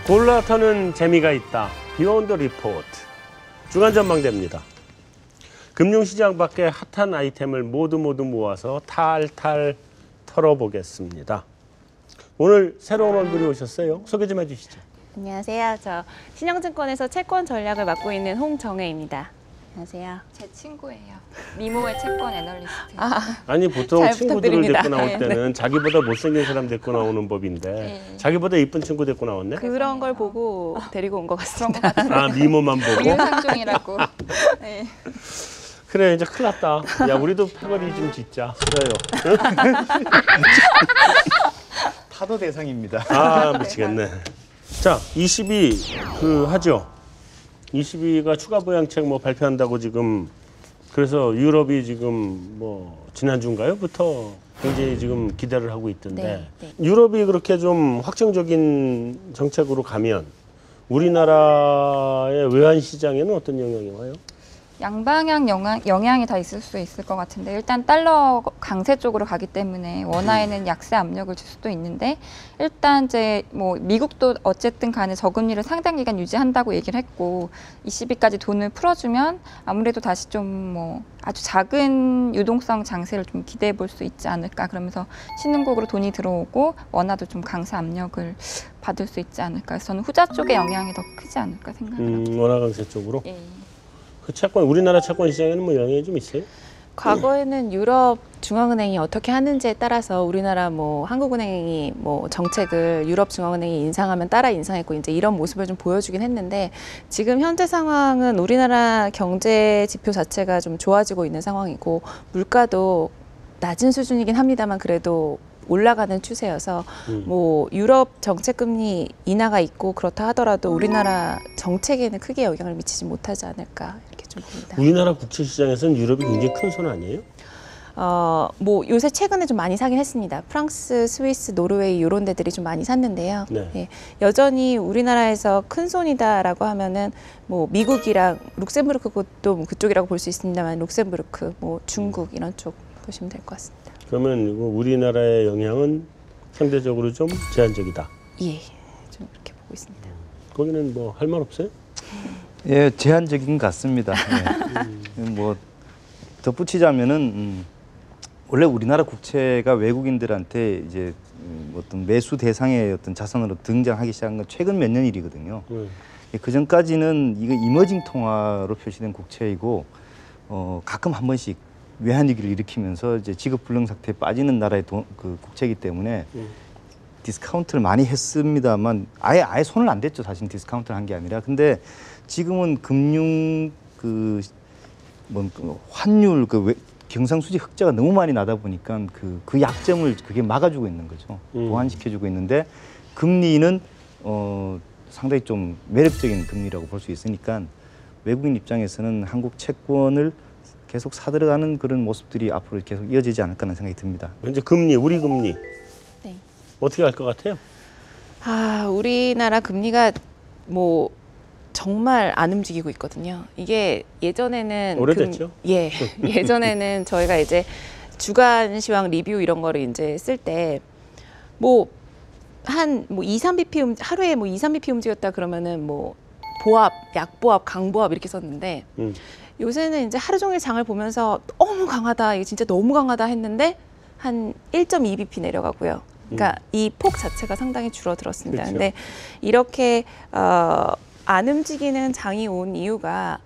골라터는 재미가 있다. 비욘드 리포트. 주간 전망대입니다. 금융시장 밖의 핫한 아이템을 모두 모아서 탈탈 털어보겠습니다. 오늘 새로운 얼굴이 오셨어요. 소개 좀 해주시죠. 안녕하세요. 저 신영증권에서 채권 전략을 맡고 있는 홍정혜입니다. 안녕하세요. 제 친구예요. 미모의 채권 애널리스트. 아니 보통 잘 친구들을 부탁드립니다. 데리고 나올 때는 자기보다 못생긴 사람 데리고 나오는 법인데 네. 자기보다 이쁜 친구 데리고 나왔네? 그런 걸 보고 데리고 온 것 같습니다. 아 미모만 보고? 미유상종이라고. 네. 그래 이제 큰일 났다. 야 우리도 패거리 좀 짓자. 그래요. 타도 대상입니다. 아 미치겠네. 자 22 하죠. 22가 추가 부양책 뭐 발표한다고 지금 그래서 유럽이 지금 뭐 지난주인가요?부터 굉장히 지금 기대를 하고 있던데 유럽이 그렇게 좀 확정적인 정책으로 가면 우리나라의 외환 시장에는 어떤 영향이 와요? 양방향 영향이 다 있을 수 있을 것 같은데 일단 달러 강세 쪽으로 가기 때문에 원화에는 약세 압력을 줄 수도 있는데 일단 이제 뭐 미국도 어쨌든 간에 저금리를 상당 기간 유지한다고 얘기를 했고 22까지 돈을 풀어주면 아무래도 다시 좀 뭐 아주 작은 유동성 장세를 좀 기대해 볼 수 있지 않을까 그러면서 신흥국으로 돈이 들어오고 원화도 좀 강세 압력을 받을 수 있지 않을까 그래서 저는 후자 쪽의 영향이 더 크지 않을까 생각합니다. 원화 강세 쪽으로? 예. 그 채권 우리나라 채권 시장에는 뭐 영향이 좀 있어요? 과거에는 유럽 중앙은행이 어떻게 하는지에 따라서 우리나라 뭐 한국은행이 뭐 정책을 유럽 중앙은행이 인상하면 따라 인상했고 이제 이런 모습을 좀 보여주긴 했는데 지금 현재 상황은 우리나라 경제 지표 자체가 좀 좋아지고 있는 상황이고 물가도 낮은 수준이긴 합니다만 그래도 올라가는 추세여서 뭐 유럽 정책 금리 인하가 있고 그렇다 하더라도 우리나라 정책에는 크게 영향을 미치지 못하지 않을까 이렇게 좀 봅니다. 우리나라 국채 시장에서는 유럽이 굉장히 큰 손 아니에요? 뭐 요새 최근에 좀 많이 사긴 했습니다. 프랑스, 스위스, 노르웨이 이런 데들이 좀 많이 샀는데요. 네. 예, 여전히 우리나라에서 큰 손이다라고 하면은 뭐 미국이랑 룩셈부르크 그것도 뭐 그쪽이라고 볼 수 있습니다만 룩셈부르크, 뭐 중국 이런 쪽 보시면 될 것 같습니다. 그러면 이거 우리나라의 영향은 상대적으로 좀 제한적이다. 예, 좀 그렇게 보고 있습니다. 거기는 뭐 할 말 없어요? 예, 제한적인 것 같습니다. 예. 뭐 덧붙이자면은 원래 우리나라 국채가 외국인들한테 이제 어떤 매수 대상의 어떤 자산으로 등장하기 시작한 건 최근 몇 년 일이거든요. 그 전까지는 이거 이머징 통화로 표시된 국채이고 가끔 한 번씩 외환 위기를 일으키면서 이제 지급 불능 상태에 빠지는 나라의 그 국채이기 때문에 디스카운트를 많이 했습니다만 아예 손을 안 댔죠. 사실 디스카운트를 한 게 아니라. 근데 지금은 금융 환율 경상수지 흑자가 너무 많이 나다 보니까 그 약점을 그게 막아주고 있는 거죠. 보완시켜주고 있는데 금리는 상당히 좀 매력적인 금리라고 볼 수 있으니까 외국인 입장에서는 한국 채권을 계속 사들어가는 그런 모습들이 앞으로 계속 이어지지 않을까 하는 생각이 듭니다. 현재 금리, 우리 금리 네. 어떻게 할 것 같아요? 우리나라 금리가 뭐 정말 안 움직이고 있거든요. 이게 예전에는 오래됐죠? 예전에는 저희가 이제 주간 시황 리뷰 이런 거를 이제 쓸 때 뭐 한 2, 3bp 하루에 뭐 2, 3bp 움직였다 그러면은 뭐 보합, 약보합, 강보합 이렇게 썼는데 요새는 이제 하루 종일 장을 보면서 너무 강하다, 이게 진짜 너무 강하다 했는데 한 1.2bp 내려가고요. 그러니까 이 폭 자체가 상당히 줄어들었습니다. 그렇죠. 근데 이렇게 안 움직이는 장이 온 이유가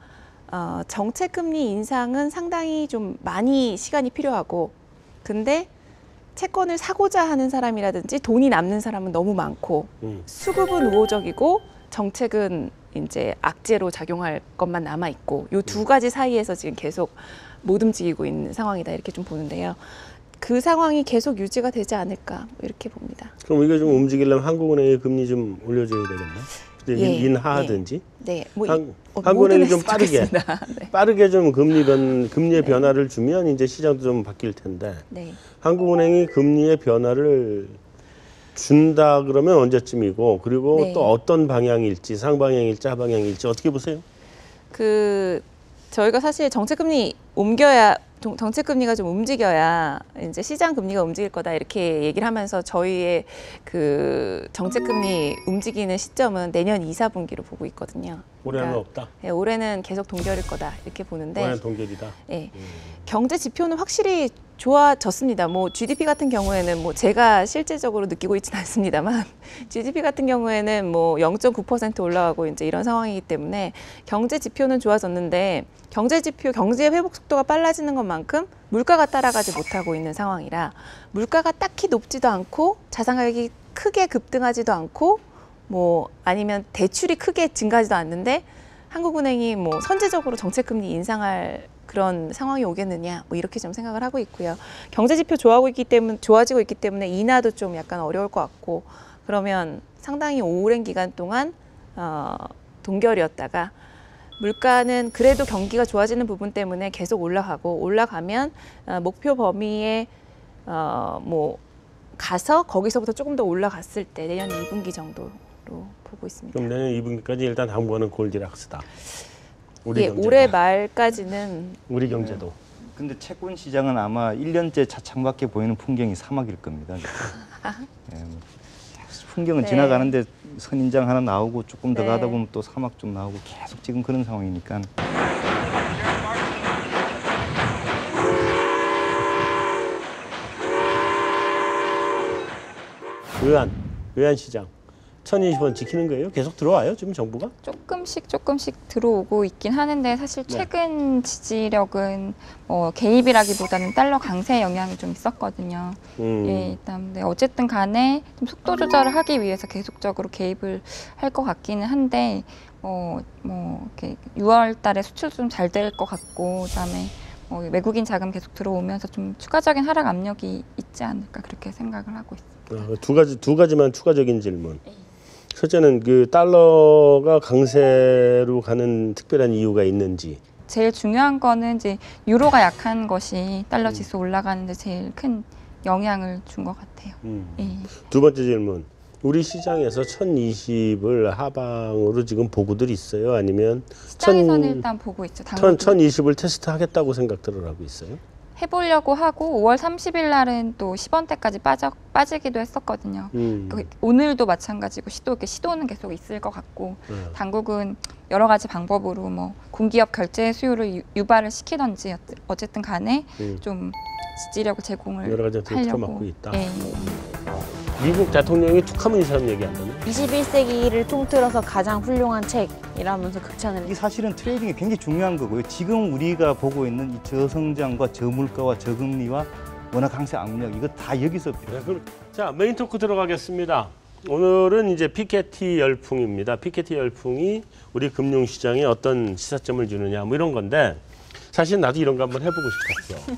정책 금리 인상은 상당히 좀 많이 시간이 필요하고 근데 채권을 사고자 하는 사람이라든지 돈이 남는 사람은 너무 많고 수급은 우호적이고 정책은 이제 악재로 작용할 것만 남아 있고 요 두 가지 사이에서 지금 계속 못 움직이고 있는 상황이다 이렇게 좀 보는데요. 그 상황이 계속 유지가 되지 않을까 이렇게 봅니다. 그럼 이거 좀 움직이려면 한국은행의 금리 좀 올려줘야 되겠나? 인하하든지. 네, 뭐 한국은행이 좀 빠르게 네. 빠르게 좀 금리의 변화를 주면 이제 시장도 좀 바뀔 텐데. 네. 한국은행이 금리의 변화를 준다 그러면 언제쯤이고 그리고 네. 또 어떤 방향일지 상방향일지 하방향일지 어떻게 보세요? 저희가 사실 정책금리 옮겨야 정책 금리가 좀 움직여야 이제 시장 금리가 움직일 거다 이렇게 얘기를 하면서 저희의 그 정책 금리 움직이는 시점은 내년 2, 4분기로 보고 있거든요. 올해는 그러니까, 없다. 예, 올해는 계속 동결일 거다 이렇게 보는데 올해는 동결이다. 예, 경제 지표는 확실히 좋아졌습니다. 뭐 GDP 같은 경우에는 뭐 제가 실제적으로 느끼고 있지는 않습니다만 GDP 같은 경우에는 뭐 0.9% 올라가고 이제 이런 상황이기 때문에 경제 지표는 좋아졌는데 경제 지표, 경제 회복 속도가 빨라지는 것만큼 물가가 따라가지 못하고 있는 상황이라 물가가 딱히 높지도 않고 자산 가격이 크게 급등하지도 않고 뭐 아니면 대출이 크게 증가하지도 않는데 한국은행이 뭐 선제적으로 정책금리 인상할 그런 상황이 오겠느냐 뭐 이렇게 좀 생각을 하고 있고요. 경제 지표 좋아지고 있기 때문에 인하도 좀 약간 어려울 것 같고 그러면 상당히 오랜 기간 동안 동결이었다가 물가는 그래도 경기가 좋아지는 부분 때문에 계속 올라가고 올라가면 목표 범위에 뭐 가서 거기서부터 조금 더 올라갔을 때 내년 2분기 정도로 보고 있습니다. 그럼 내년 2분기까지 일단 당분간은 골디락스다. 우리 예, 경제도. 올해 말까지는 우리 경제도. 근데 채권 시장은 아마 1년째 차창밖에 보이는 풍경이 사막일 겁니다. 예, 뭐 풍경은 네. 지나가는데 선인장 하나 나오고 조금 더 네. 가다 보면 또 사막 좀 나오고 계속 지금 그런 상황이니까. 외환 시장 1020원 지키는 거예요? 계속 들어와요? 지금 정부가? 조금씩 들어오고 있긴 하는데 사실 최근 지지력은 개입이라기보다는 달러 강세 영향이 좀 있었거든요. 예, 일단 네, 어쨌든 간에 좀 속도 조절을 하기 위해서 계속적으로 개입을 할 것 같기는 한데 이렇게 6월 달에 수출 좀 잘 될 것 같고 그다음에 외국인 자금 계속 들어오면서 좀 추가적인 하락 압력이 있지 않을까 그렇게 생각을 하고 있습니다. 두 가지만 추가적인 질문. 첫째는 그 달러가 강세로 가는 특별한 이유가 있는지. 제일 중요한 거는 이제 유로가 약한 것이 달러 지수 올라가는데 제일 큰 영향을 준 것 같아요. 예. 두 번째 질문. 우리 시장에서 1020을 하방으로 지금 보고들 있어요? 아니면 시장에서는 일단 보고 있죠. 당국이 1020을 테스트하겠다고 생각들을 하고 있어요? 해보려고 하고 5월 30일 날은 또 10원대까지 빠지기도 했었거든요. 오늘도 마찬가지고 시도는 계속 있을 것 같고 당국은 여러 가지 방법으로 뭐 공기업 결제 수요를 유발을 시키던지 어쨌든 간에 좀 지지력을 제공을 여러 가지 하려고. 틀어막고 있다. 예. 미국 대통령이 툭하면 이 사람 얘기한다네. 21세기를 통틀어서 가장 훌륭한 책이라면서 극찬을 이게 사실은 트레이딩이 굉장히 중요한 거고요. 지금 우리가 보고 있는 이 저성장과 저물가와 저금리와 원화 강세 압력 이거 다 여기서 자, 메인 토크 들어가겠습니다. 오늘은 이제 피케티 열풍입니다. 피케티 열풍이 우리 금융시장에 어떤 시사점을 주느냐 뭐 이런 건데 사실 나도 이런 거 한번 해보고 싶었어.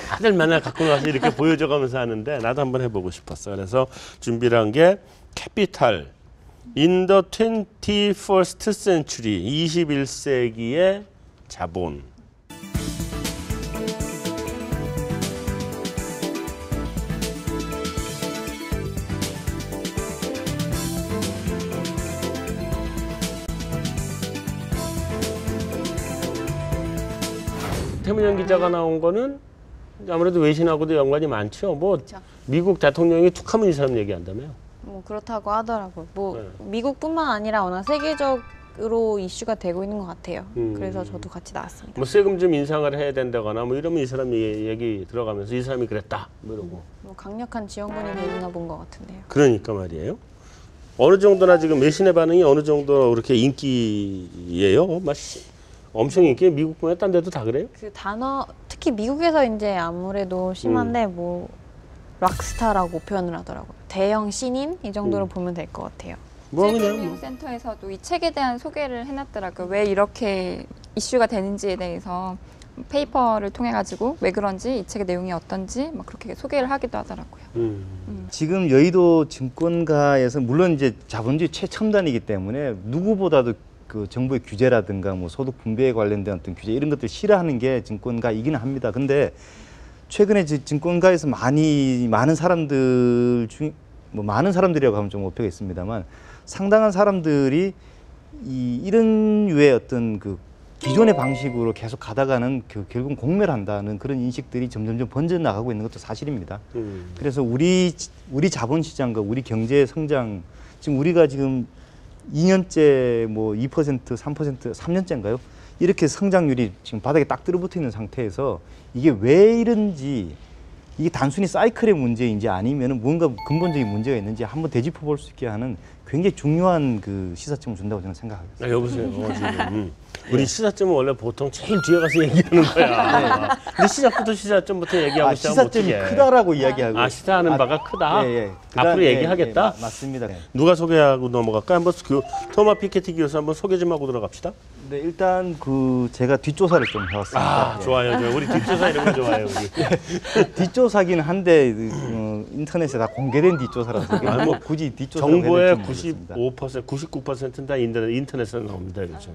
다들 맨날 갖고 나서 이렇게 보여줘가면서 하는데 나도 한번 해보고 싶었어. 그래서 준비를 한 게 캐피탈 In the 21st Century 21세기의 자본. 태문현 기자가 나온 거는 아무래도 외신하고도 연관이 많죠. 뭐 그렇죠. 미국 대통령이 툭하면 이 사람 얘기한다며요. 뭐 그렇다고 하더라고요. 뭐 네. 미국뿐만 아니라 워낙 세계적으로 이슈가 되고 있는 것 같아요. 그래서 저도 같이 나왔습니다. 뭐 세금 좀 인상을 해야 된다거나 뭐 이러면 이 사람 얘기 들어가면서 이 사람이 그랬다 뭐 이러고. 뭐 강력한 지원군이 되나 본 것 같은데요. 그러니까 말이에요. 어느 정도나 지금 외신의 반응이 어느 정도 그렇게 인기예요? 막 엄청 인기. 미국뿐만 딴 데도 다 그래요? 그 단어 특히 미국에서 이제 아무래도 심한데 뭐 락스타라고 표현을 하더라고요. 대형 신인 이 정도로 보면 될 것 같아요. 뭐 그냥 셀프리뷰 센터에서도 이 책에 대한 소개를 해놨더라고요. 왜 이렇게 이슈가 되는지에 대해서 페이퍼를 통해 가지고 왜 그런지 이 책의 내용이 어떤지 막 그렇게 소개를 하기도 하더라고요. 지금 여의도 증권가에서 물론 이제 자본주의 최첨단이기 때문에 누구보다도 그 정부의 규제라든가 뭐 소득 분배에 관련된 어떤 규제 이런 것들 싫어하는 게 증권가이기는 합니다. 근데 최근에 증권가에서 많은 사람들 중 뭐 많은 사람들이라고 하면 좀 어폐가 있습니다만 상당한 사람들이 이런 유의 어떤 그 기존의 방식으로 계속 가다가는 결국 공멸한다는 그런 인식들이 점점점 번져나가고 있는 것도 사실입니다. 그래서 우리 자본시장과 우리 경제의 성장, 지금 우리가 지금 2년째 뭐 2%, 3%, 3년째인가요? 이렇게 성장률이 지금 바닥에 딱 들어붙어 있는 상태에서 이게 왜 이런지, 이게 단순히 사이클의 문제인지 아니면 뭔가 근본적인 문제가 있는지 한번 되짚어 볼 수 있게 하는 굉장히 중요한 그 시사점을 준다고 저는 생각합니다. 여보세요. 지금. 우리 시사점은 원래 보통 제일 뒤에 가서 얘기하는 거야. 근데 시작부터 얘기하고 시작하면 시사점이 어떡해. 크다라고 이야기하고. 시사하는 바가 크다? 예. 앞으로 얘기하겠다? 맞습니다. 누가 소개하고 넘어갈까? 한번 토마 피케티 교수 한번 소개 좀 하고 들어갑시다. 네, 일단 그 제가 뒷조사를 좀 해왔습니다. 좋아요. 우리 뒷조사 이런 거 좋아해요. 우리. 뒷조사긴 한데 인터넷에 다 공개된 뒷조사라서 뭐 굳이 뒷조사 정보의 95%, 99%는 다 인터넷에서 나옵니다. 요즘.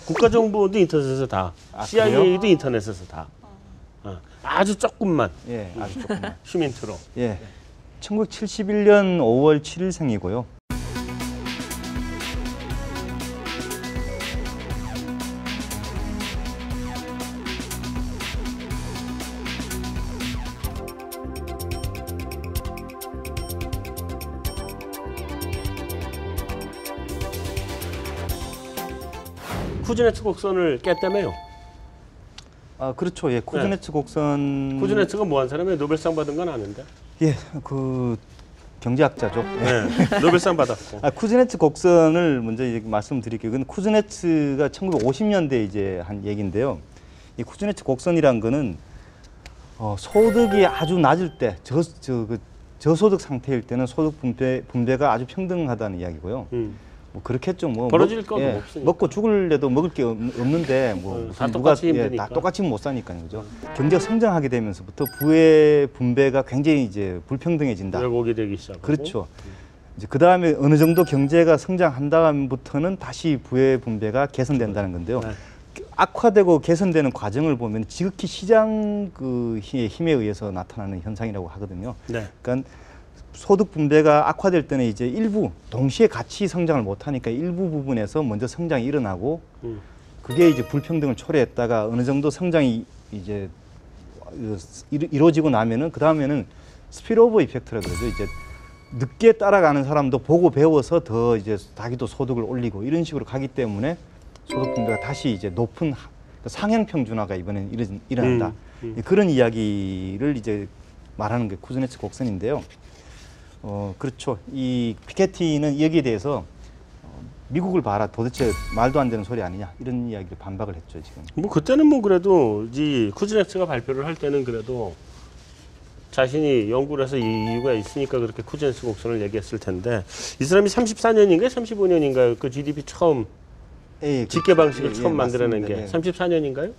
국가 정보도 인터넷에서 다, CIA도 인터넷에서 다. 아주 조금만. 예, 아주 조금만. 휴민트로. 예, 1971년 5월 7일생이고요. 쿠즈네츠 곡선을 깼다며요. 그렇죠. 예, 쿠즈네츠 곡선. 쿠즈네츠가 뭐 한 사람이에요? 노벨상 받은 건 아는데. 예, 그 경제학자죠. 네, 노벨상 받았고. 쿠즈네츠 곡선을 먼저 이제 말씀드릴게요. 그건 쿠즈네츠가 1950년대 이제 한 얘기인데요. 이 쿠즈네츠 곡선이란 거는 소득이 아주 낮을 때, 저소득 상태일 때는 소득 분배가 아주 평등하다는 이야기고요. 뭐 그렇겠죠. 뭐 벌어질 건 없으니까. 먹고 죽을래도 먹을 게 없는데 뭐 다 누가 똑같이 힘드니까. 다 똑같이 못 사니까요, 그죠? 경제가 성장하게 되면서부터 부의 분배가 굉장히 이제 불평등해진다. 왜곡이 되기 시작하고. 그렇죠. 이제 그 다음에 어느 정도 경제가 성장한 다음부터는 다시 부의 분배가 개선된다는 건데요. 네. 악화되고 개선되는 과정을 보면 지극히 시장 그 힘에 의해서 나타나는 현상이라고 하거든요. 네. 그러니까 소득 분배가 악화될 때는 이제 일부 동시에 같이 성장을 못하니까 일부 부분에서 먼저 성장이 일어나고 그게 이제 불평등을 초래했다가 어느 정도 성장이 이제 이루어지고 나면은 그 다음에는 스피드오버 이펙트라 그러죠. 이제 늦게 따라가는 사람도 보고 배워서 더 이제 자기도 소득을 올리고 이런 식으로 가기 때문에 소득 분배가 다시 이제 높은 상향 평준화가 이번엔 일어난다. 그런 이야기를 이제 말하는 게 쿠즈네츠 곡선인데요. 그렇죠. 이 피케티는 여기에 대해서 미국을 봐라, 도대체 말도 안 되는 소리 아니냐 이런 이야기를 반박을 했죠 지금. 뭐 그때는 뭐 그래도 이 쿠즈네츠가 발표를 할 때는 그래도 자신이 연구를 해서 이 이유가 있으니까 그렇게 쿠즈네츠 곡선을 얘기했을 텐데 이 사람이 34년인가요, 35년인가요? 그 GDP 처음 집계 방식을 처음 만들어낸 게 34년인가요?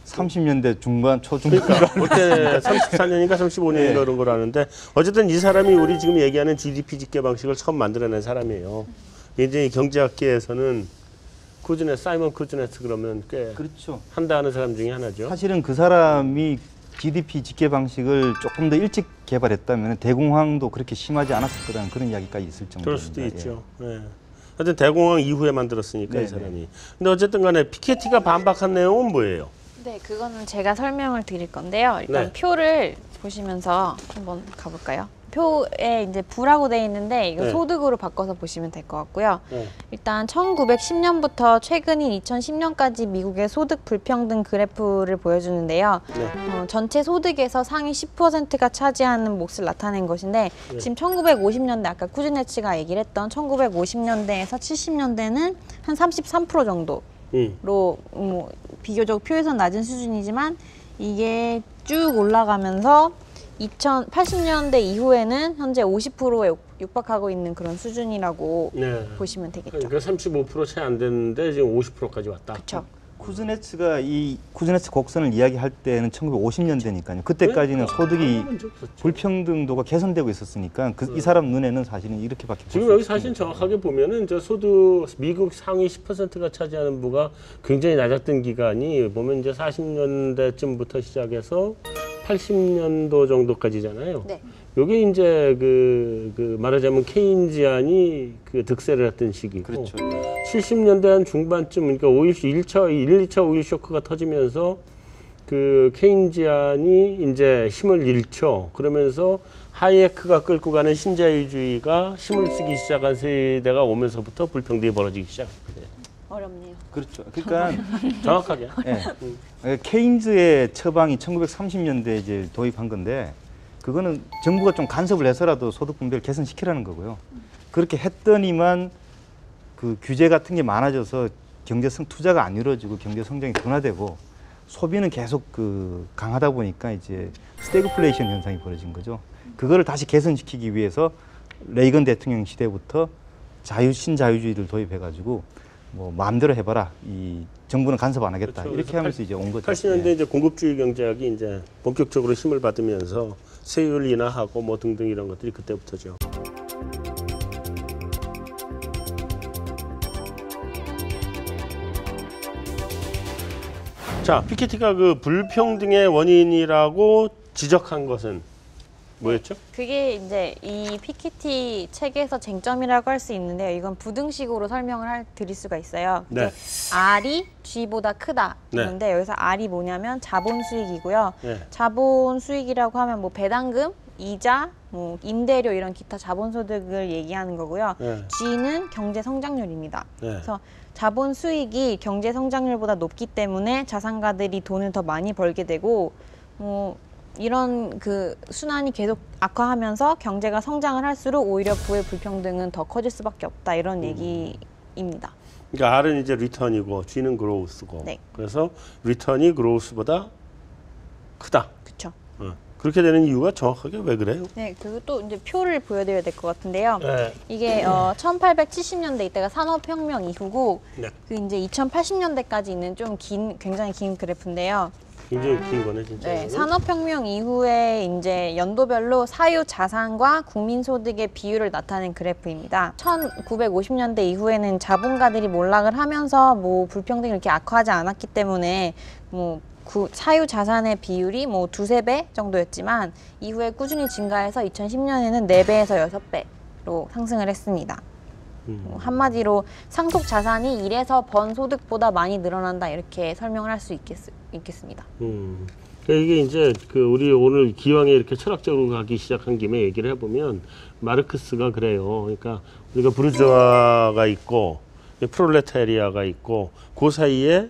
30년대 중반, 초중반. 그러니까 그때 34년인가 35년인가 그런 걸 아는데 어쨌든 이 사람이 우리 지금 얘기하는 GDP 집계 방식을 처음 만들어낸 사람이에요. 굉장히 경제학계에서는 사이먼 쿠즈네츠 그러면 꽤 그렇죠. 한다 하는 사람 중에 하나죠. 사실은 그 사람이 GDP 집계 방식을 조금 더 일찍 개발했다면 대공황도 그렇게 심하지 않았을 거라는 그런 이야기까지 있을 정도입니다. 그럴 수도 있죠. 예. 하여튼 대공황 이후에 만들었으니까 이 사람이. 근데 어쨌든 간에 피케티가 반박한 내용은 뭐예요? 네, 그거는 제가 설명을 드릴 건데요. 일단 표를 보시면서 한번 가볼까요? 표에 이제 부라고 돼 있는데 이거 소득으로 바꿔서 보시면 될 것 같고요. 일단 1910년부터 최근인 2010년까지 미국의 소득 불평등 그래프를 보여주는데요. 전체 소득에서 상위 10%가 차지하는 몫을 나타낸 것인데 지금 1950년대 아까 쿠즈네츠가 얘기를 했던 1950년대에서 70년대는 한 33% 정도. 로 뭐 비교적 표에선 낮은 수준이지만 이게 쭉 올라가면서 2080년대 이후에는 현재 50%에 육박하고 있는 그런 수준이라고 보시면 되겠죠. 그러니까 35% 채 안 됐는데 지금 50%까지 왔다. 그렇죠. 쿠즈네츠가 이 쿠즈네츠 곡선을 이야기할 때는 1950년대니까요. 그때까지는 소득이 불평등도가 개선되고 있었으니까 이 사람 눈에는 사실은 이렇게밖에 지금 여기 사실 정확하게 보면은 저 소득 미국 상위 10%가 차지하는 부가 굉장히 낮았던 기간이 보면 이제 40년대쯤부터 시작해서 80년도 정도까지잖아요. 네. 요게 이제 그 말하자면 케인지안이 그 득세를 했던 시기고 그렇죠. 70년대 한 중반쯤 그러니까 2차 오일 쇼크가 터지면서 그 케인지안이 이제 힘을 잃죠. 그러면서 하이에크가 끌고 가는 신자유주의가 힘을 쓰기 시작한 세대가 오면서부터 불평등이 벌어지기 시작했거든요. 어렵네요. 그렇죠. 그러니까 정확하게. 예. 케인즈의 처방이 1930년대에 이제 도입한 건데 그거는 정부가 좀 간섭을 해서라도 소득 분배를 개선시키라는 거고요. 그렇게 했더니만 그 규제 같은 게 많아져서 경제성 투자가 안 이루어지고 경제 성장이 둔화되고 소비는 계속 그 강하다 보니까 이제 스태그플레이션 현상이 벌어진 거죠. 그거를 다시 개선시키기 위해서 레이건 대통령 시대부터 신자유주의를 도입해가지고 뭐 마음대로 해봐라. 이 정부는 간섭 안 하겠다. 그렇죠. 이렇게 하면서 이제 온 거죠. 80년대 예. 이제 공급주의 경제학이 이제 본격적으로 힘을 받으면서 세율 인하하고 뭐 등등 이런 것들이 그때부터죠. 자, 피케티가 그 불평등의 원인이라고 지적한 것은 뭐였죠? 그게 이제 이 피케티 책에서 쟁점이라고 할 수 있는데요. 이건 부등식으로 설명을 드릴 수가 있어요. 네. R이 G보다 크다. 그런데 여기서 R이 뭐냐면 자본 수익이고요. 네. 자본 수익이라고 하면 뭐 배당금, 이자, 뭐 임대료 이런 기타 자본 소득을 얘기하는 거고요. 네. G는 경제 성장률입니다. 네. 그래서 자본 수익이 경제 성장률보다 높기 때문에 자산가들이 돈을 더 많이 벌게 되고 이런 그 순환이 계속 악화하면서 경제가 성장을 할수록 오히려 부의 불평등은 더 커질 수밖에 없다 이런 얘기입니다. 그러니까 R은 이제 리턴이고 G는 그로우스고. 네. 그래서 리턴이 그로우스보다 크다. 그렇죠. 그렇게 되는 이유가 정확하게 왜 그래요? 네, 그리고 또 이제 표를 보여드려야 될 것 같은데요. 네. 이게 1870년대 이때가 산업혁명 이후고 네. 그 이제 2080년대까지 있는 좀 굉장히 긴 그래프인데요. 굉장히 긴 거네 진짜. 네, 산업혁명 이후에 이제 연도별로 사유 자산과 국민소득의 비율을 나타낸 그래프입니다. 1950년대 이후에는 자본가들이 몰락을 하면서 뭐 불평등이 이렇게 악화하지 않았기 때문에 뭐 사유 자산의 비율이 뭐 2~3배 정도였지만 이후에 꾸준히 증가해서 2010년에는 4배에서 6배로 상승을 했습니다. 한마디로 상속 자산이 일해서 번 소득보다 많이 늘어난다 이렇게 설명을 할 수 있겠습니다. 그러니까 이게 이제 그 우리 오늘 기왕에 이렇게 철학적으로 가기 시작한 김에 얘기를 해보면 마르크스가 그래요. 그러니까 우리가 부르주아가 있고 프롤레타리아가 있고 그 사이에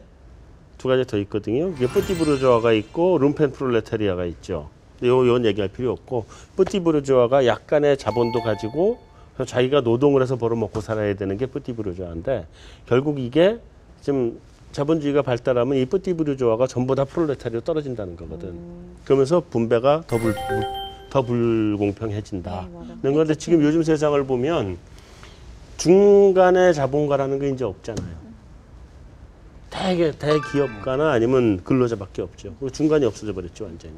두 가지 더 있거든요. 이게 뿌띠 부르주아가 있고 룸펜 프롤레타리아가 있죠. 이건 얘기할 필요 없고 뿌띠 부르주아가 약간의 자본도 가지고 그래서 자기가 노동을 해서 벌어먹고 살아야 되는 게 뿌띠 부르주아인데 결국 이게 좀 자본주의가 발달하면 이 뿌띠 부르주아가 전부 다 프롤레타리아로 떨어진다는 거거든. 그러면서 분배가 더 불공평해진다. 맞아. 그런데 지금 요즘 세상을 보면 중간에 자본가라는 게 이제 없잖아요. 대기업가나 아니면 근로자밖에 없죠. 그리고 중간이 없어져 버렸죠, 완전히.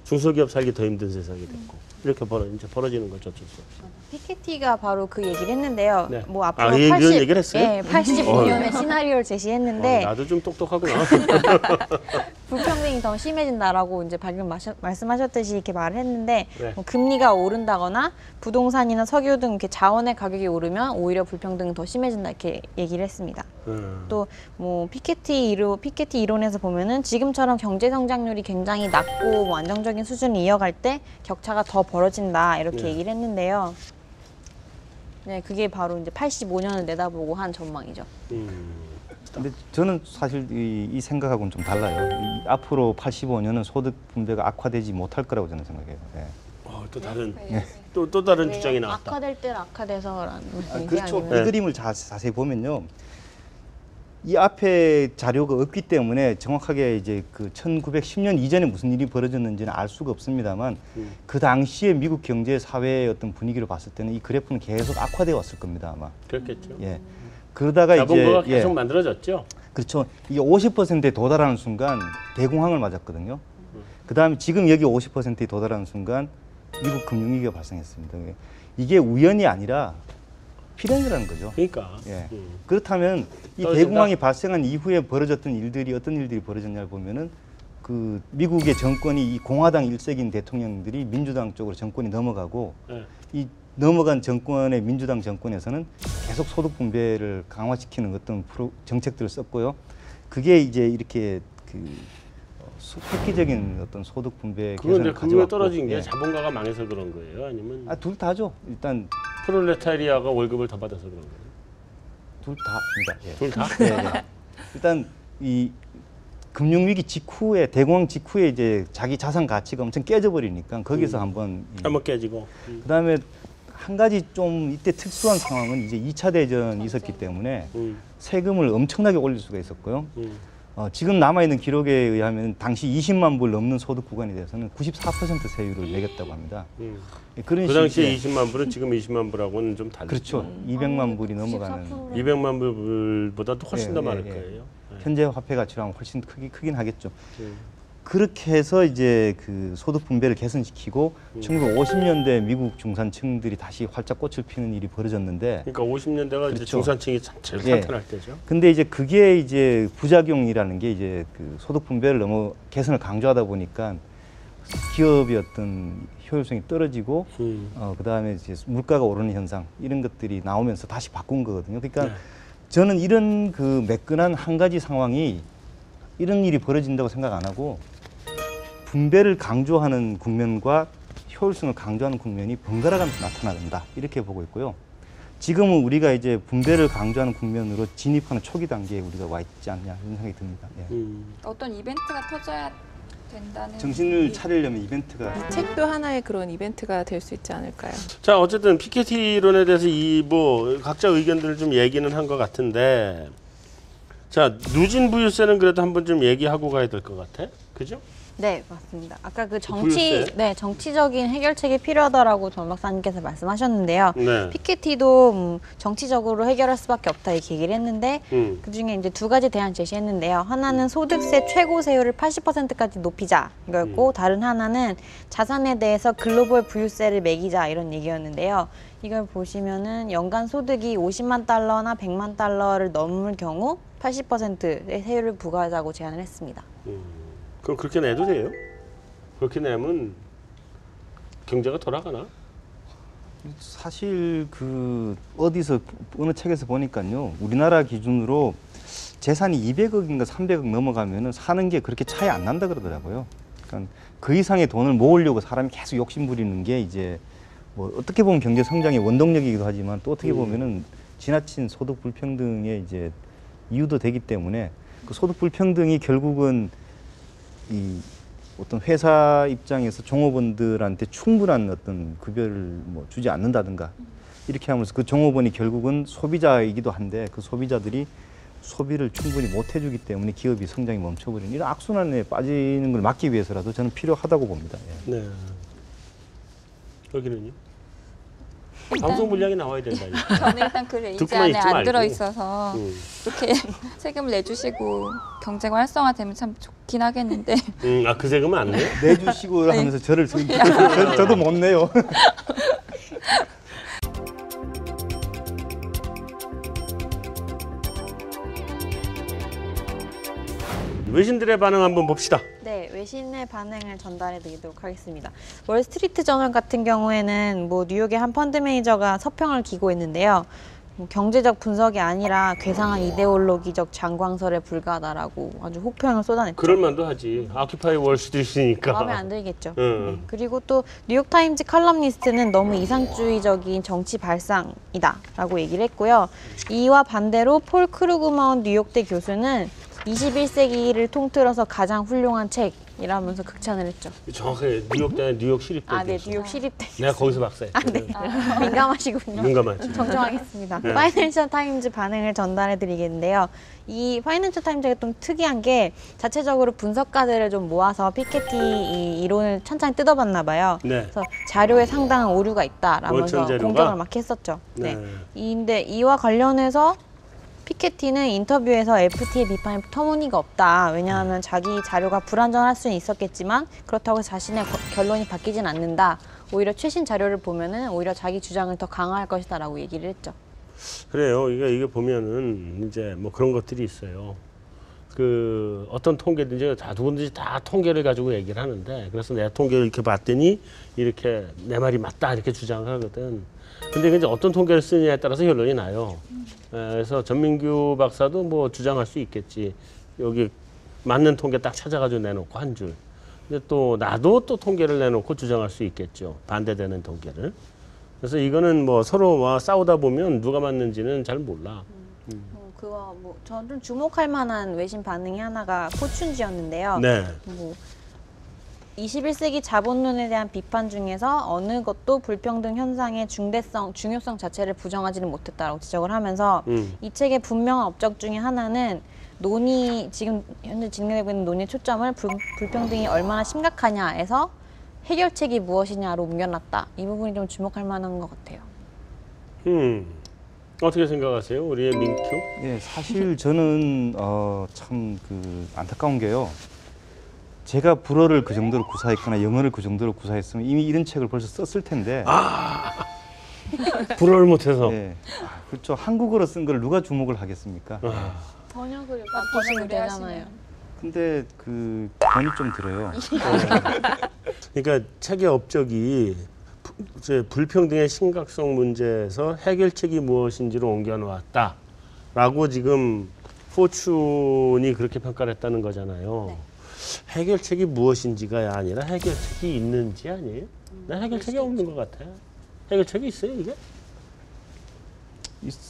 중소기업 살기 더 힘든 세상이 됐고 이렇게 이제 벌어지는 거죠, 어쩔 수 없어. 피케티가 바로 그 얘기를 했는데요. 네. 뭐 앞으로 이런 얘기를 했어요? 네, 85년의 시나리오를 제시했는데 나도 좀 똑똑하구나. 불평등이 더 심해진다라고 이제 방금 말씀하셨듯이 이렇게 말을 했는데 네. 뭐 금리가 오른다거나 부동산이나 석유 등 이렇게 자원의 가격이 오르면 오히려 불평등이 더 심해진다 이렇게 얘기를 했습니다. 또 뭐 피케티 이론에서 보면은 지금처럼 경제 성장률이 굉장히 낮고 뭐 안정적인 수준을 이어갈 때 격차가 더 벌어진다 이렇게 얘기를 했는데요. 네, 그게 바로 이제 85년을 내다보고 한 전망이죠. 근데 저는 사실 이 생각하고는 좀 달라요. 앞으로 85년은 소득 분배가 악화되지 못할 거라고 저는 생각해요. 네. 또 다른 또 다른 주장이 나왔다. 악화될 때는 악화돼서라는 얘기 그렇죠. 아니면 이 그림을 자세히 보면요. 이 앞에 자료가 없기 때문에 정확하게 이제 그 1910년 이전에 무슨 일이 벌어졌는지는 알 수가 없습니다만 그 당시에 미국 경제 사회의 어떤 분위기를 봤을 때는 이 그래프는 계속 악화되어 왔을 겁니다, 아마. 그렇겠죠. 예. 그러다가 자본가가 이제 계속 만들어졌죠. 그렇죠. 이게 50%에 도달하는 순간 대공황을 맞았거든요. 그다음에 지금 여기 50%에 도달하는 순간 미국 금융위기가 발생했습니다. 이게 우연이 아니라 필연이라는 거죠. 그러니까. 예. 그렇다면 이 떨어진다? 대공황이 발생한 이후에 벌어졌던 일들이 어떤 일들이 벌어졌냐를 보면은 그 미국의 정권이 이 공화당 일색인 대통령들이 민주당 쪽으로 정권이 넘어가고 네. 이 넘어간 정권의 민주당 정권에서는 계속 소득 분배를 강화시키는 어떤 정책들을 썼고요. 그게 이제 이렇게 그 획기적인 어떤 소득 분배 그건 개선을 그거에 가져왔고, 떨어진 게 예. 자본가가 망해서 그런 거예요? 아니면 둘 다죠. 일단 프롤레타리아가 월급을 더 받아서 그런 거예요? 둘 다입니다. 예. 둘 다? 예, 예. 일단 이 금융위기 직후에 대공황 직후에 이제 자기 자산 가치가 엄청 깨져버리니까 거기서 한번 깨지고. 그다음에 한 가지 좀 이때 특수한 상황은 이제 2차 대전이 있었기 때문에 세금을 엄청나게 올릴 수가 있었고요. 지금 남아있는 기록에 의하면 당시 20만 불 넘는 소득 구간에 대해서는 94% 세율을 매겼다고 합니다. 그런 그 당시에 시기에 20만 불은 지금 20만 불하고는 좀 다르죠. 그렇죠. 200만 불이 넘어가는 200만 불보다도 훨씬 예, 더 예, 많을 예. 거예요. 현재 화폐 가치랑 훨씬 크긴 하겠죠. 그렇게 해서 이제 그 소득 분배를 개선시키고 1950년대 미국 중산층들이 다시 활짝 꽃을 피는 일이 벌어졌는데 그러니까 50년대가 이제 그렇죠. 중산층이 제일 예. 탄탄할 때죠. 근데 이제 그게 이제 부작용이라는 게 이제 그 소득 분배를 너무 개선을 강조하다 보니까 기업의 어떤 효율성이 떨어지고 그다음에 이제 물가가 오르는 현상 이런 것들이 나오면서 다시 바꾼 거거든요. 그러니까 네. 저는 이런 그 매끈한 한 가지 상황이 이런 일이 벌어진다고 생각 안 하고 분배를 강조하는 국면과 효율성을 강조하는 국면이 번갈아 가면서 나타난다 이렇게 보고 있고요. 지금은 우리가 이제 분배를 강조하는 국면으로 진입하는 초기 단계에 우리가 와 있지 않냐 이런 생각이 듭니다. 예. 어떤 이벤트가 터져야 된다는 정신을 차리려면 이벤트가 책도 하나의 그런 이벤트가 될 수 있지 않을까요? 자, 어쨌든 피케티 이론에 대해서 이 뭐 각자 의견들을 좀 얘기는 한 것 같은데, 자, 누진 부유세는 그래도 한번 좀 얘기하고 가야 될 것 같아, 그죠? 네, 맞습니다. 아까 그 부유세? 정치적인 해결책이 필요하다라고 전 박사님께서 말씀하셨는데요. 네. 피케티도 정치적으로 해결할 수밖에 없다 이렇게 얘기를 했는데 그 중에 이제 두 가지 대안 제시했는데요. 하나는 소득세 최고세율을 80%까지 높이자 이거였고 다른 하나는 자산에 대해서 글로벌 부유세를 매기자 이런 얘기였는데요. 이걸 보시면은 연간 소득이 50만 달러나 100만 달러를 넘을 경우 80%의 세율을 부과하자고 제안을 했습니다. 그럼 그렇게 내도 돼요? 그렇게 내면 경제가 돌아가나? 사실 그 어디서 어느 책에서 보니까요. 우리나라 기준으로 재산이 200억인가 300억 넘어가면은 사는 게 그렇게 차이 안 난다 그러더라고요. 그러니까 그 이상의 돈을 모으려고 사람이 계속 욕심 부리는 게 이제 뭐 어떻게 보면 경제 성장의 원동력이기도 하지만 또 어떻게 보면은 지나친 소득 불평등의 이제 이유도 되기 때문에 그 소득 불평등이 결국은 이 어떤 회사 입장에서 종업원들한테 충분한 어떤 급여를 뭐 주지 않는다든가 이렇게 하면서 그 종업원이 결국은 소비자이기도 한데 그 소비자들이 소비를 충분히 못 해주기 때문에 기업이 성장이 멈춰버리는 이런 악순환에 빠지는 걸 막기 위해서라도 저는 필요하다고 봅니다. 예. 네. 여기는요? 방송 분량이 나와야 된다니까. 저는 일단 그 레인지 듣고만 안에 있지 안 말고. 들어있어서 이렇게 세금을 내주시고 경제가 활성화되면 참 좋긴 하겠는데 그 세금은 안 내? 내주시고 하면서 저를 저도 못 내요. 외신들의 반응 한번 봅시다. 네, 외신의 반응을 전달해 드리도록 하겠습니다. 월스트리트 저널 같은 경우에는 뭐 뉴욕의 한 펀드 매니저가 서평을 기고 있는데요. 뭐 경제적 분석이 아니라 괴상한 이데올로기적 장광설에 불과하다라고 아주 혹평을 쏟아냈죠. 그럴 만도 하지. 아큐파이 월스트리트니까. 마음에 안 들겠죠. 응. 그리고 또 뉴욕타임즈 칼럼니스트는 너무 이상주의적인 정치 발상이다라고 얘기를 했고요. 이와 반대로 폴 크루그먼 뉴욕대 교수는 21세기를 통틀어서 가장 훌륭한 책이라면서 극찬을 했죠. 정확하게 뉴욕대 뉴욕 시립대. 아, 네, 교수. 뉴욕 시립대. 내가 거기서 박사했어. 아, 네. 민감하시군요. 민감하지. 정정하겠습니다. 네. 파이낸셜 타임즈 반응을 전달해 드리겠는데요. 이 파이낸셜 타임즈가 좀 특이한 게 자체적으로 분석가들을 좀 모아서 피케티 이 이론을 찬찬히 뜯어봤나 봐요. 네. 그래서 자료에 상당한 오류가 있다라면서 원천 자료가? 공격을 막 했었죠. 네. 네. 근데 이와 관련해서 피케티는 인터뷰에서 FT의 비판이 터무니가 없다. 왜냐하면 자기 자료가 불완전할 수는 있었겠지만 그렇다고 해서 자신의 결론이 바뀌진 않는다. 오히려 최신 자료를 보면은 오히려 자기 주장을 더 강화할 것이다라고 얘기를 했죠. 그래요. 이게 보면은 이제 뭐 그런 것들이 있어요. 그 어떤 통계든지 다 누구든지 다 통계를 가지고 얘기를 하는데 그래서 내가 통계를 이렇게 봤더니 이렇게 내 말이 맞다 이렇게 주장을 하거든. 근데 이제 어떤 통계를 쓰느냐에 따라서 결론이 나요. 그래서 전민규 박사도 뭐 주장할 수 있겠지. 여기 맞는 통계 딱 찾아가지고 내놓고 한 줄. 근데 또 나도 또 통계를 내놓고 주장할 수 있겠죠. 반대되는 통계를. 그래서 이거는 뭐 서로 막 싸우다 보면 누가 맞는지는 잘 몰라. 그거 뭐 저는 좀 주목할 만한 외신 반응이 하나가 포춘지였는데요. 네. 뭐 21세기 자본론에 대한 비판 중에서 어느 것도 불평등 현상의 중요성 자체를 부정하지는 못했다라고 지적을 하면서 이 책의 분명한 업적 중에 하나는 지금 현재 진행되고 있는 논의의 초점을 불평등이 얼마나 심각하냐에서 해결책이 무엇이냐로 옮겨놨다. 이 부분이 좀 주목할 만한 것 같아요. 어떻게 생각하세요? 우리의 민큐? 예, 사실 저는 참 그 안타까운 게요. 제가 불어를 그 정도로 구사했거나 영어를 그 정도로 구사했으면 이미 이런 책을 벌써 썼을 텐데. 불어를 못해서. 예, 그렇죠. 한국어로 쓴 걸 누가 주목을 하겠습니까? 번역을 맡기시면 되잖아요. 근데 그 돈이 좀 들어요. 그러니까 책의 업적이 불평등의 심각성 문제에서 해결책이 무엇인지로 옮겨놓았다라고 지금 포춘이 그렇게 평가를 했다는 거잖아요. 네. 해결책이 무엇인지가 아니라 해결책이 있는지 아니에요? 난 해결책이 없는 것 같아요. 해결책이 있어요, 이게?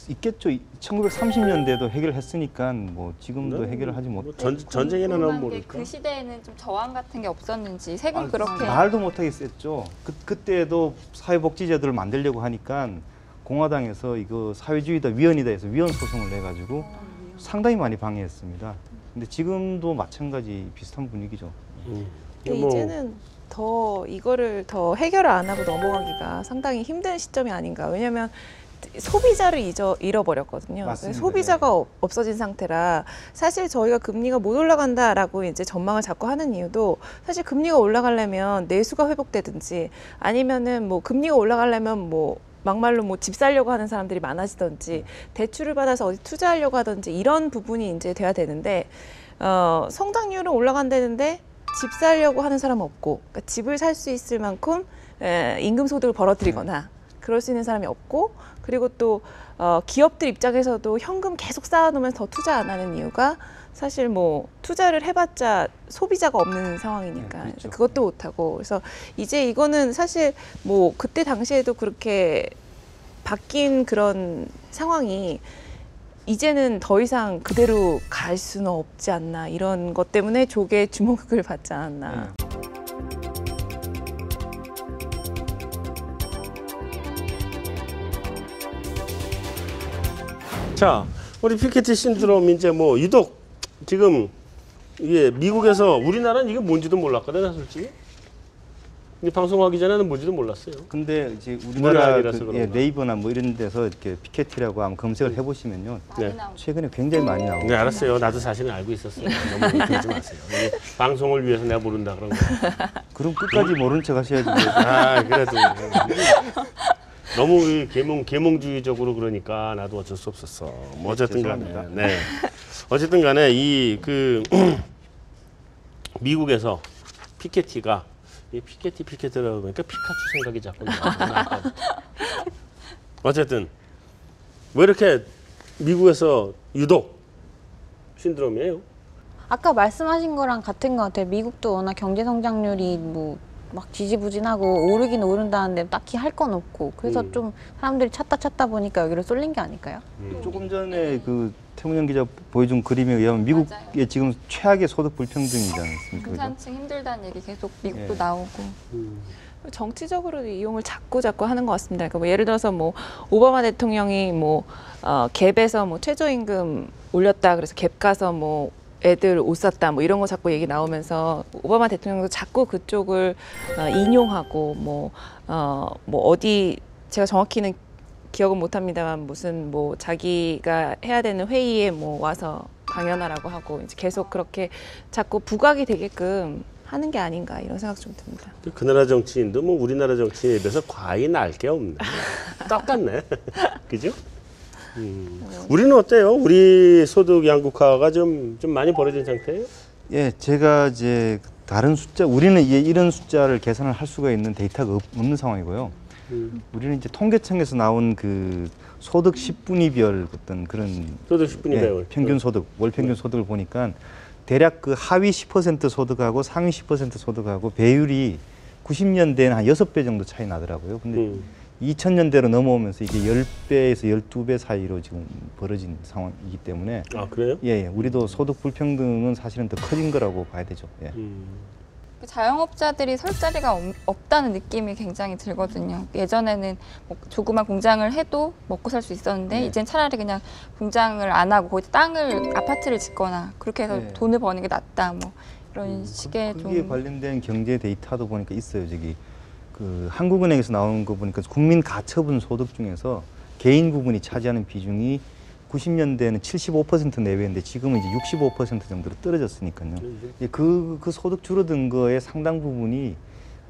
있겠죠. 1930년대도 해결했으니까 뭐 지금도 해결을 하지 못. 전쟁에는 궁금한 게 모를까? 그 시대에는 좀 저항 같은 게 없었는지 색은 그렇게 말도 못하게 셌죠. 그때도 사회복지제도를 만들려고 하니까 공화당에서 이거 사회주의다 위헌이다 해서 위헌 소송을 내가지고 상당히 많이 방해했습니다. 근데 지금도 마찬가지 비슷한 분위기죠. 근데 뭐 이제는 더 이거를 더 해결을 안 하고 넘어가기가 상당히 힘든 시점이 아닌가. 왜냐하면 소비자를 잃어버렸거든요. 맞습니다. 소비자가 없어진 상태라 사실 저희가 금리가 못 올라간다라고 이제 전망을 자꾸 하는 이유도 사실 금리가 올라가려면 내수가 회복되든지 아니면은 뭐 금리가 올라가려면 뭐 막말로 뭐 집 살려고 하는 사람들이 많아지든지 대출을 받아서 어디 투자하려고 하든지 이런 부분이 이제 돼야 되는데 성장률은 올라간다는데 집 살려고 하는 사람은 없고 그러니까 집을 살 수 있을 만큼 임금 소득을 벌어들이거나 그럴 수 있는 사람이 없고 그리고 또 기업들 입장에서도 현금 계속 쌓아놓으면서 더 투자 안 하는 이유가 사실 뭐 투자를 해봤자 소비자가 없는 상황이니까 네, 그렇죠. 그것도 못하고 그래서 이제 이거는 사실 뭐 그때 당시에도 그렇게 바뀐 그런 상황이 이제는 더 이상 그대로 갈 수는 없지 않나 이런 것 때문에 조개 주목을 받지 않았나. 네. 자, 우리 피케티 신드롬 이제 뭐 유독 지금 이게 미국에서 우리나라는 이게 뭔지도 몰랐거든, 나 솔직히. 이 방송하기 전에는 뭔지도 몰랐어요. 근데 이제 문화 우리나라 아니라서 그, 그런가? 네이버나 뭐 이런 데서 이렇게 피케티라고 한번 검색을 해보시면요. 네. 많이 나오죠. 최근에 굉장히 많이 나오고. 네, 알았어요. 나도 사실은 알고 있었어요. 너무 그러지 마세요. 이게 방송을 위해서 내가 모른다 그런 거. 그럼 끝까지 모른 척 하셔야지. 아, 그래도 너무 계몽주의적으로 그러니까 나도 어쩔 수 없었어. 뭐 어쨌든 간에. 죄송합니다. 네. 어쨌든 간에 이 그 미국에서 피케티가 이 피케티라고 그러니까 피카츄 생각이 자꾸 나. 어쨌든 왜 이렇게 미국에서 유독 신드롬이에요? 아까 말씀하신 거랑 같은 것 같아요. 미국도 워낙 경제 성장률이 뭐 막 지지부진하고 오르긴 오른다는데 딱히 할 건 없고 그래서 좀 사람들이 찾다 보니까 여기로 쏠린 게 아닐까요? 조금 전에 그 태문영 기자 보여준 그림에 의하면 미국의 맞아요. 지금 최악의 소득 불평등이지 않습니까? 그죠? 중산층 힘들다는 얘기 계속 미국도 예. 나오고 정치적으로도 이용을 자꾸 하는 것 같습니다. 그러니까 뭐 예를 들어서 뭐 오바마 대통령이 뭐 갭에서 뭐 최저임금 올렸다 그래서 갭 가서 뭐 애들 옷 샀다 뭐 이런 거 자꾸 얘기 나오면서 오바마 대통령도 자꾸 그쪽을 인용하고 뭐 어디 제가 정확히는 기억은 못합니다만 무슨 뭐 자기가 해야 되는 회의에 뭐 와서 강연하라고 하고 이제 계속 그렇게 자꾸 부각이 되게끔 하는 게 아닌가 이런 생각 좀 듭니다. 그 나라 정치인도 뭐 우리나라 정치인에 비해서 과히 날 게 없네. 똑같네. 그죠? 우리는 어때요? 우리 소득 양극화가 좀 많이 벌어진 상태예요? 예, 제가 이제 다른 숫자, 우리는 이제 이런 숫자를 계산을 할 수가 있는 데이터가 없는 상황이고요. 우리는 이제 통계청에서 나온 그 소득 10분위별 어떤 그런 소득 10분위별 예, 평균 소득, 월 평균 소득을 보니까 대략 그 하위 10% 소득하고 상위 10% 소득하고 배율이 90년대에는 한 6배 정도 차이 나더라고요. 근데 2000년대로 넘어오면서 이게 10배에서 12배 사이로 지금 벌어진 상황이기 때문에 아, 그래요? 예, 우리도 소득 불평등은 사실은 더 커진 거라고 봐야 되죠. 예. 자영업자들이 설 자리가 없다는 느낌이 굉장히 들거든요. 예전에는 뭐 조그만 공장을 해도 먹고 살 수 있었는데 이젠 차라리 그냥 공장을 안 하고 거기다 땅을 아파트를 짓거나 그렇게 해서 네. 돈을 버는 게 낫다 뭐 이런 식의 거기에 좀 관련된 경제 데이터도 보니까 있어요. 저기 그 한국은행에서 나오는 거 보니까 국민 가처분 소득 중에서 개인 부분이 차지하는 비중이 90년대에는 75% 내외인데 지금은 이제 65% 정도로 떨어졌으니까요. 그 소득 줄어든 거의 상당 부분이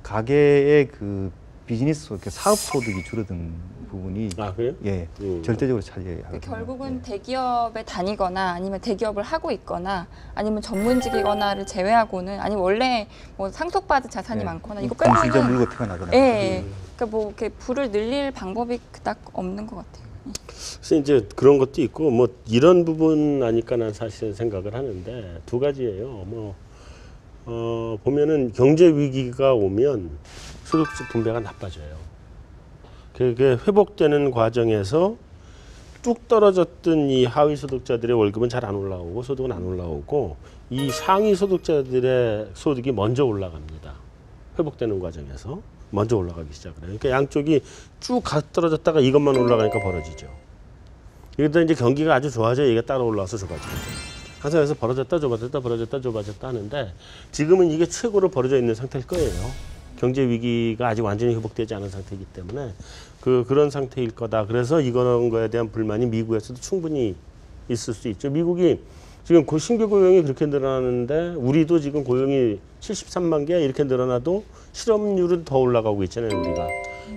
가계의 그 비즈니스 사업 소득이 줄어든 부분이 아, 그래요? 예 절대적으로 차지하거든요. 결국은 예. 대기업에 다니거나 아니면 대기업을 하고 있거나 아니면 전문직이거나를 제외하고는 아니면 원래 뭐 상속받은 자산이 예. 많거나 이거 금수저 빼고는 물고 태어나거나. 예, 그러니까 뭐 이렇게 부를 늘릴 방법이 그닥 없는 것 같아요. 그래서 이제 그런 것도 있고 뭐 이런 부분 아니까 난 사실 생각을 하는데 두 가지예요. 보면은 경제 위기가 오면 소득 분배가 나빠져요. 그게 회복되는 과정에서 뚝 떨어졌던 이 하위 소득자들의 월급은 잘 안 올라오고 소득은 안 올라오고 이 상위 소득자들의 소득이 먼저 올라갑니다. 회복되는 과정에서 먼저 올라가기 시작을 해요. 그러니까 양쪽이 쭉 떨어졌다가 이것만 올라가니까 벌어지죠. 여기다 이제 경기가 아주 좋아져 얘가 따라 올라와서 좁아지죠. 항상 그래서 벌어졌다 좁아졌다 벌어졌다 좁아졌다 하는데 지금은 이게 최고로 벌어져 있는 상태일 거예요. 경제 위기가 아직 완전히 회복되지 않은 상태이기 때문에 그런 상태일 거다. 그래서 이런 거에 대한 불만이 미국에서도 충분히 있을 수 있죠. 미국이 지금 신규 고용이 그렇게 늘어나는데 우리도 지금 고용이 73만 개 이렇게 늘어나도 실업률은 더 올라가고 있잖아요. 우리가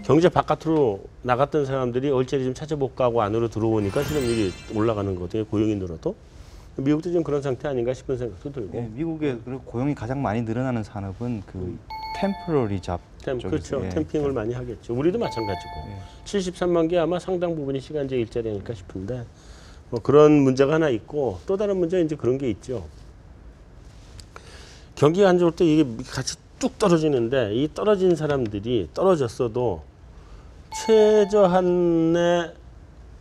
경제 바깥으로 나갔던 사람들이 얼자리 좀 찾아볼까 하고 안으로 들어오니까 실업률이 올라가는 거거든요. 고용이 늘어도. 미국도 지금 그런 상태 아닌가 싶은 생각도 들고. 예, 미국의 고용이 가장 많이 늘어나는 산업은 그 템포러리 잡 쪽에서. 그렇죠. 예. 캠핑을 많이 하겠죠. 우리도 마찬가지고. 73만 개 아마 상당 부분이 시간제 일자리 아닐까 싶은데 뭐 그런 문제가 하나 있고 또 다른 문제는 이제 그런 게 있죠. 경기가 안 좋을 때 이게 같이 뚝 떨어지는데 이 떨어진 사람들이 떨어졌어도 최저한의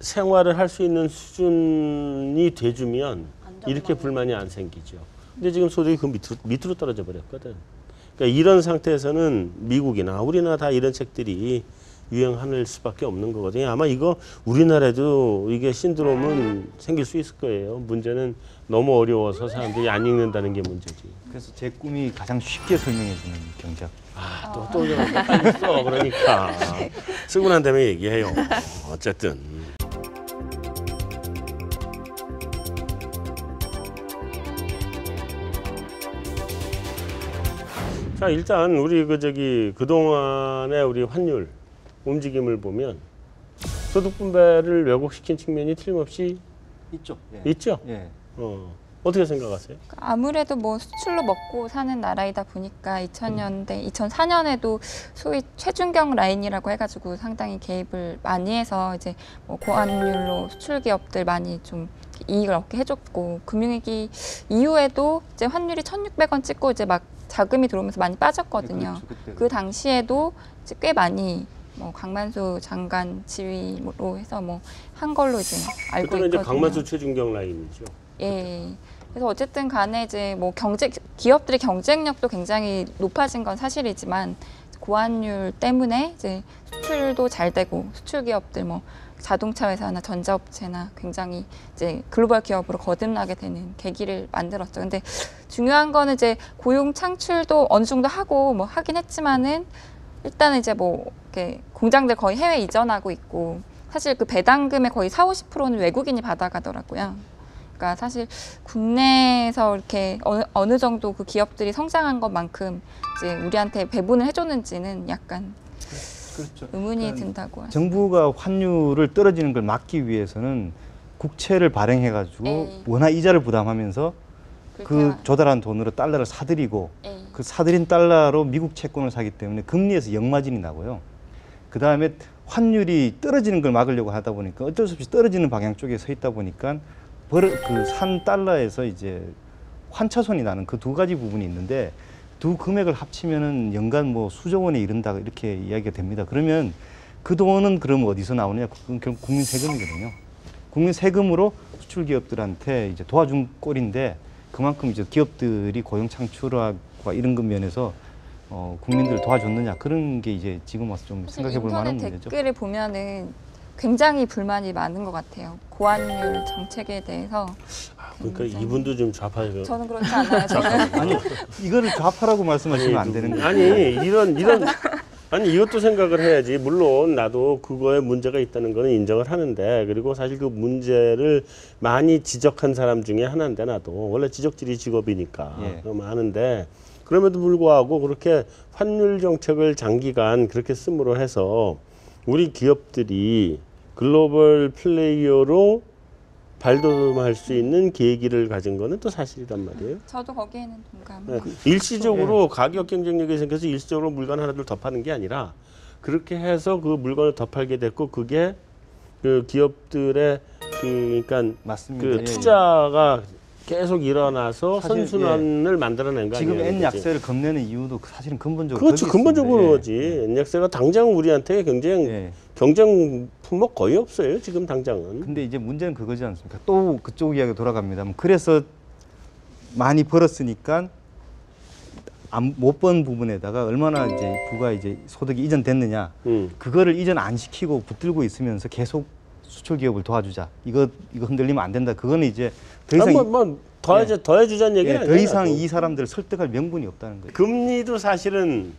생활을 할 수 있는 수준이 돼주면 이렇게 불만이 안 생기죠. 근데 지금 소득이 그 밑으로 떨어져 버렸거든. 그러니까 이런 상태에서는 미국이나 우리나라 다 이런 책들이 유행할 수밖에 없는 거거든요. 아마 이거 우리나라에도 이게 신드롬은 생길 수 있을 거예요. 문제는 너무 어려워서 사람들이 안 읽는다는 게 문제지. 그래서 제 꿈이 가장 쉽게 설명해주는 경제학. 또 빨리 써. 그러니까 쓰고 난 다음에 얘기해요. 어쨌든. 자, 일단 우리 그동안의 우리 환율 움직임을 보면 소득 분배를 왜곡시킨 측면이 틀림없이 있죠. 예. 있죠. 예. 어떻게 생각하세요? 아무래도 뭐 수출로 먹고 사는 나라이다 보니까 2000년대, 2004년에도 소위 최준경 라인이라고 해가지고 상당히 개입을 많이 해서 이제 뭐 고환율로 수출 기업들 많이 좀 이익을 얻게 해줬고 금융위기 이후에도 이제 환율이 1,600원 찍고 이제 막 자금이 들어오면서 많이 빠졌거든요. 그 당시에도 이제 꽤 많이 뭐 강만수 장관 지휘로 해서 뭐 한 걸로 이제 알고 그때는 있거든요. 이제 강만수 최준경 라인이죠. 예. 그래서 어쨌든 간에 이제 뭐 기업들의 경쟁력도 굉장히 높아진 건 사실이지만 고환율 때문에 이제 수출도 잘 되고 수출 기업들 뭐 자동차 회사나 전자업체나 굉장히 이제 글로벌 기업으로 거듭나게 되는 계기를 만들었죠. 근데 중요한 거는 이제 고용 창출도 어느 정도 하고 뭐 하긴 했지만은 일단은 이제 뭐 이렇게 공장들 거의 해외 이전하고 있고 사실 그 배당금의 거의 40~50%는 외국인이 받아가더라고요. 그러니까 사실 국내에서 이렇게 어느 정도 그 기업들이 성장한 것만큼 이제 우리한테 배분을 해줬는지는 약간 그렇죠. 의문이 든다고 하죠. 정부가 환율을 떨어지는 걸 막기 위해서는 국채를 발행해가지고 에이. 원화 이자를 부담하면서 그 그렇게 조달한 돈으로 달러를 사들이고 에이. 그 사들인 달러로 미국 채권을 사기 때문에 금리에서 역마진이 나고요. 그 다음에 환율이 떨어지는 걸 막으려고 하다 보니까 어쩔 수 없이 떨어지는 방향 쪽에 서 있다 보니까 그 산 달러에서 이제 환차손이 나는 그 두 가지 부분이 있는데 두 금액을 합치면은 연간 뭐 수조 원에 이른다 이렇게 이야기가 됩니다. 그러면 그 돈은 그럼 어디서 나오느냐? 그건 결국 국민 세금이거든요. 국민 세금으로 수출 기업들한테 이제 도와준 꼴인데 그만큼 이제 기업들이 고용 창출과 이런 것 면에서 국민들을 도와줬느냐 그런 게 이제 지금 와서 좀 생각해 볼 만한 인터넷 문제죠. 댓글을 보면은 굉장히 불만이 많은 것 같아요. 고환율 정책에 대해서. 그러니까 굉장히. 이분도 좀 좌파예요. 저는 그렇지 않아요. 저는 아니 이거를 좌파라고 말씀하시면 안 되는 거예요. 아니 이런 아니 이것도 생각을 해야지. 물론 나도 그거에 문제가 있다는 거는 인정을 하는데 그리고 사실 그 문제를 많이 지적한 사람 중에 하나인데 나도 원래 지적질이 직업이니까 예. 많은데 그럼에도 불구하고 그렇게 환율 정책을 장기간 그렇게 씀으로 해서 우리 기업들이 글로벌 플레이어로 발돋움할 수 있는 계기를 가진 거는 또 사실이란 말이에요. 저도 거기에는 동감. 네. 일시적으로 가격 경쟁력이 생겨서 일시적으로 물건 하나둘 더 파는 게 아니라 그렇게 해서 그 물건을 더 팔게 됐고 그게 그 기업들의 그러니까 맞습니다. 그 예, 투자가 계속 일어나서 사실, 선순환을 만들어낸 거 아니에요? 지금 N 그치? 약세를 겁내는 이유도 사실은 근본적으로 그렇죠. 거기 근본적으로 있습니다. 그거지. N약세가 당장 우리한테 예. 경쟁 품목 거의 없어요. 지금 당장은. 근데 이제 문제는 그거지 않습니까? 또 그쪽 이야기 돌아갑니다만 그래서 많이 벌었으니까 못 번 부분에다가 얼마나 이제 부가 이제 소득이 이전됐느냐 그거를 이전 안 시키고 붙들고 있으면서 계속 수출 기업을 도와주자. 이거 흔들리면 안 된다. 그거는 이제 더 이상 더해주자는 얘기는 예, 아니에요. 더 이상 나도. 이 사람들을 설득할 명분이 없다는 거예요. 금리도 사실은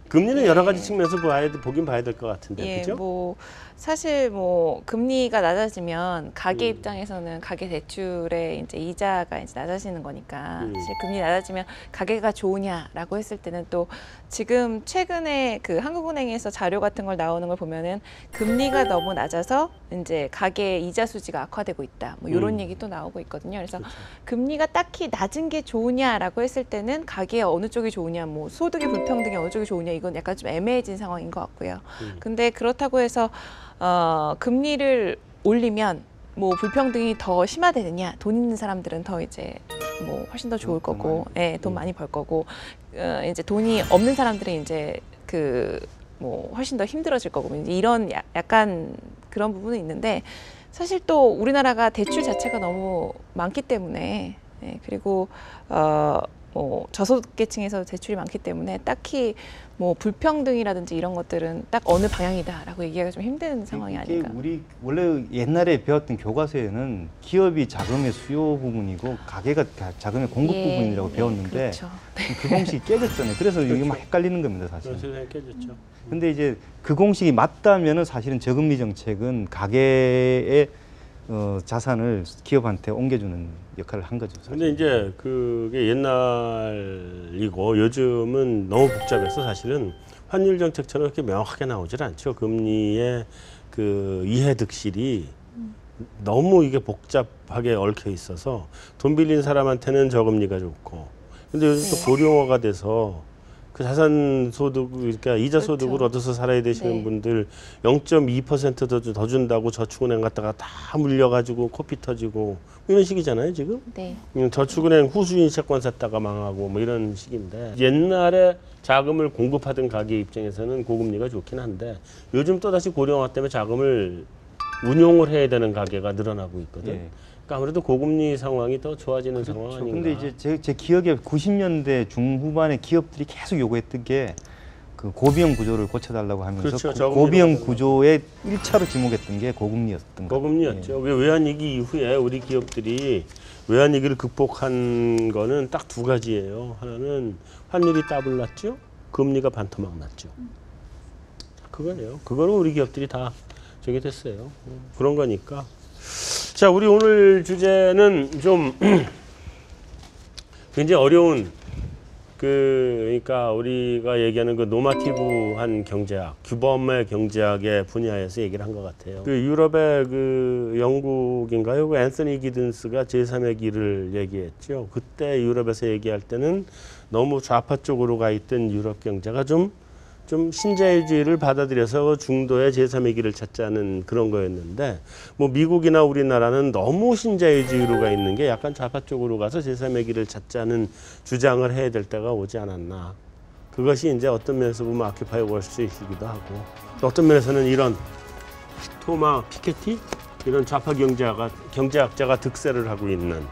금리는 여러 가지 측면에서 보긴 봐야 될 것 같은데, 예, 그죠? 뭐 사실 뭐 금리가 낮아지면 가게 입장에서는 가계 대출의 이제 이자가 이제 낮아지는 거니까 사실 금리 낮아지면 가게가 좋으냐라고 했을 때는 또 지금 최근에 그 한국은행에서 자료 같은 걸 나오는 걸 보면은 금리가 너무 낮아서 이제 가계 이자 수지가 악화되고 있다. 뭐 이런 얘기 또 나오고 있거든요. 그래서 그렇죠. 금리가 딱히 낮은 게 좋으냐라고 했을 때는 가계에 어느 쪽이 좋으냐, 뭐 소득의 불평등이 어느 쪽이 좋으냐 이건 약간 좀 애매해진 상황인 것 같고요. 근데 그렇다고 해서 금리를 올리면 뭐 불평등이 더 심화되느냐? 돈 있는 사람들은 더 이제 뭐 훨씬 더 좋을 거고, 예, 돈 많이 벌 거고, 이제 돈이 없는 사람들은 이제 그 뭐 훨씬 더 힘들어질 거고, 이제 이런 약간 그런 부분은 있는데 사실 또 우리나라가 대출 자체가 너무 많기 때문에, 예, 그리고 뭐 저소득계층에서 대출이 많기 때문에 딱히 뭐 불평등이라든지 이런 것들은 딱 어느 방향이다라고 얘기하기가 좀 힘든 상황이 이게 아닌가. 우리 원래 옛날에 배웠던 교과서에는 기업이 자금의 수요 부분이고 가계가 자금의 공급 예, 부분이라고 예, 배웠는데 그렇죠. 그 공식이 깨졌잖아요. 그래서 이게 막 헷갈리는 겁니다, 사실. 세상에 깨졌죠. 근데 이제 그 공식이 맞다면은 사실은 저금리 정책은 가계의 자산을 기업한테 옮겨주는 역할을 한 거죠. 사실. 근데 이제 그게 옛날이고 요즘은 너무 복잡해서 사실은 환율 정책처럼 이렇게 명확하게 나오질 않죠. 금리의 그 이해득실이 너무 이게 복잡하게 얽혀 있어서 돈 빌린 사람한테는 저금리가 좋고 근데 요즘 또 고령화가 돼서 그 자산 소득 그러니까 이자 소득을 그렇죠. 얻어서 살아야 되시는 네. 분들 0.2% 더 준다고 저축은행 갔다가 다 물려가지고 코피 터지고 이런 식이잖아요 지금. 네. 저축은행 후수인 채권 샀다가 망하고 뭐 이런 식인데 옛날에 자금을 공급하던 가게 입장에서는 고금리가 좋긴 한데 요즘 또 다시 고령화 때문에 자금을 운용을 해야 되는 가게가 늘어나고 있거든. 예. 그러니까 아무래도 고금리 상황이 더 좋아지는 상황 그렇죠. 아닌가. 근데 이제 제 기억에 90년대 중후반에 기업들이 계속 요구했던 게 그 고비형 구조를 고쳐달라고 하면서 그렇죠. 저금리로 고비형 가는 구조에 1차로 지목했던 게 고금리였던 거예요. 고금리였죠. 왜 외환위기 이후에 우리 기업들이 외환위기를 극복한 거는 딱 두 가지예요. 하나는 환율이 따블 났죠. 금리가 반토막 났죠. 그거예요. 그거로 우리 기업들이 다 저게 됐어요. 그런 거니까. 자, 우리 오늘 주제는 좀 굉장히 어려운 그러니까 우리가 얘기하는 그 노마티브한 경제학, 규범의 경제학의 분야에서 얘기를 한 것 같아요. 그 유럽의 그 영국인가요? 그 앤서니 기든스가 제3의 길을 얘기했죠. 그때 유럽에서 얘기할 때는 너무 좌파 쪽으로 가 있던 유럽 경제가 좀 신자유주의를 받아들여서 중도의 제3의 길을 찾자는 그런 거였는데, 뭐 미국이나 우리나라는 너무 신자유주의로 가 있는 게 약간 좌파 쪽으로 가서 제3의 길을 찾자는 주장을 해야 될 때가 오지 않았나. 그것이 이제 어떤 면에서 보면 아큐파이 월스트리트이기도 하고, 또 어떤 면에서는 이런 토마 피케티 이런 좌파 경제학자가 득세를 하고 있는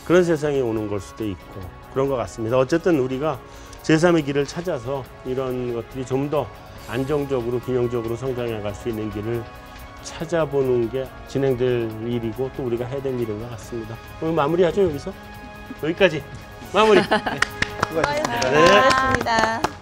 그런 세상이 오는 걸 수도 있고 그런 것 같습니다. 어쨌든 우리가 제3의 길을 찾아서 이런 것들이 좀 더 안정적으로 균형적으로 성장해 갈 수 있는 길을 찾아보는 게 진행될 일이고 또 우리가 해야 될 일인 것 같습니다. 오늘 마무리하죠. 여기서 여기까지 마무리. 수고하셨습니다. 네. 고맙습니다.